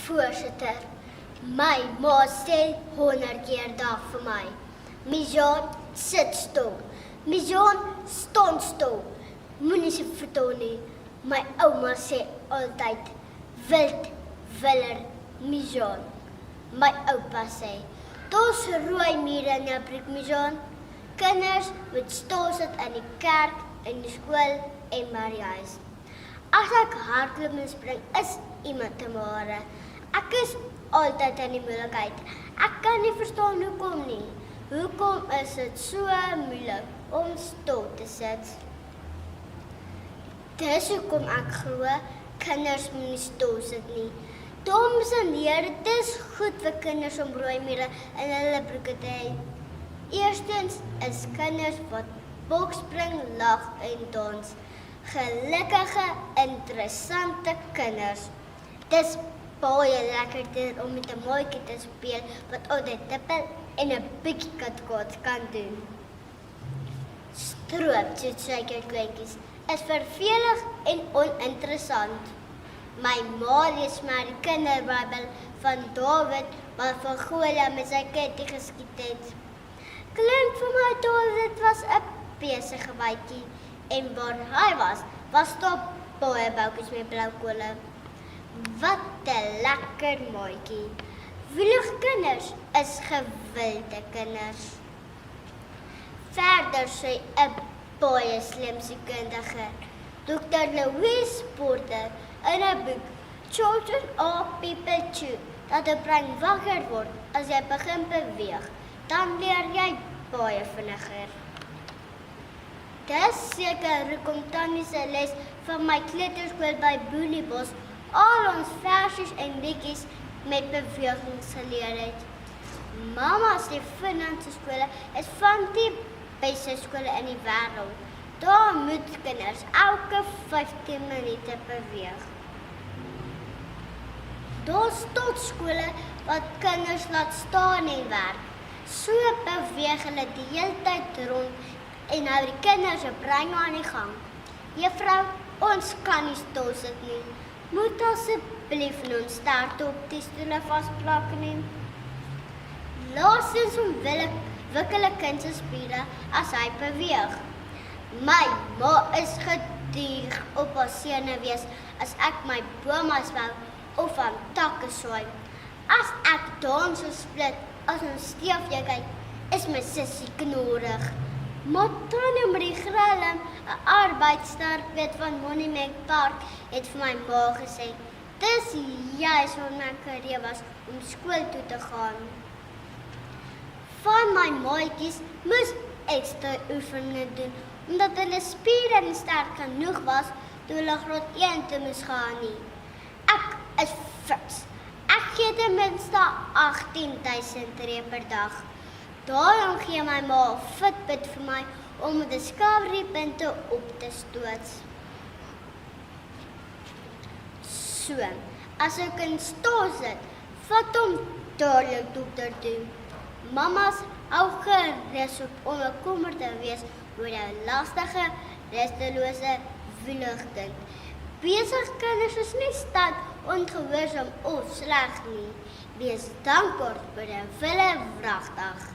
Voorsitter, my ma sê 100 keer dag vir my. Mijan, sit stil. Mijan, staan stil. Moenie se vertel nie. My ouma sê altyd, wild, willer, Mijan. My oupa sê, daar's rooi mure in 'n briek, Mijan. Kinders moet stil sit in die kerk, in die skool en Mariahuis. As ek hardloop en spring, is iemand te mare. Ek is altyd in die moeilikheid. Ek kan nie verstaan hoekom nie. Hoekom is dit so moeilik om stil te sit? Dis hoekom ek glo kinders moet nie stil sit nie. Dames en here, dit is goed vir kinders om rooi mure in hulle broeke te hê. Eerstens is kinders wat bokspring, lag en dans. Gelukkige, interessante kinders. Dis baie lekkerder om met 'n maatjie te speel wat altyd tippel en 'n bietjie katkaat kan doen. Stroop soos suikerklontjies is vervelig en oninteressant. My ma lees my die kinderbybel van Dawid wat van Goliat met sy ketting geskiet het. Klink vir my Dawid was 'n besige bytjie en waar hy was daar baie boutjies met blou kole. Wat 'n lekker maatjie. Willige kinders is gewilde kinders. Verder sê 'n baie slim sielkundige, Dr. Louise Porter, in 'n boek, Children are people too, dat 'n brein wakker word as jy begin beweeg, dan leer jy baie vinniger. Dis seker hoekom Tannie se les van my kleuterskool by Booniebos al ons versies en liedjies met bewegings geleer het. Mamma se Finlandse skole is van die beste skole in die wêreld. Daar moet kinders elke 15 minute beweeg. Daar staan skole wat kinders laat staan en werk. So beweeg hulle die hele tyd rond en hou die kinders se brein aan die gang. Juffrou, ons kan nie stil sit nie. Moet asseblief ons stert op die stoele vasplak nie. Laastens ontwikkel 'n kind se spiere as hy beweeg. My ma is gedurig op haar senuwees as ek my bome swou of aan takke swaai. As ek dans so split as 'n steefjie kyk, is my sussie knorrig. Maar Tannie met die grelm, 'n arbeidssterkweet van Monument Park, het vir my ma gesê, dis juist wat my karier was om skool toe te gaan. Van my maatjies moes ekstra oefeninge doen, omdat hulle spiere nie sterk genoeg was toe hulle graad 1 toe moes gaan nie. Ek is fiks. Ek gee ten minste 18.000 tree per dag. Daarom gee my ma 'n Fitbit vir my om die Discovery-punte op te stoot. So, as ek kan stil sit, vat hom dadelik dokter toe. Mamas hou gerus op om bekommerd te wees oor jou lastige, rustelose, wielige kind. Besige kinders is nie stout, ongehoorsaam of sleg nie. Wees dankbaar vir 'n wille wragtig.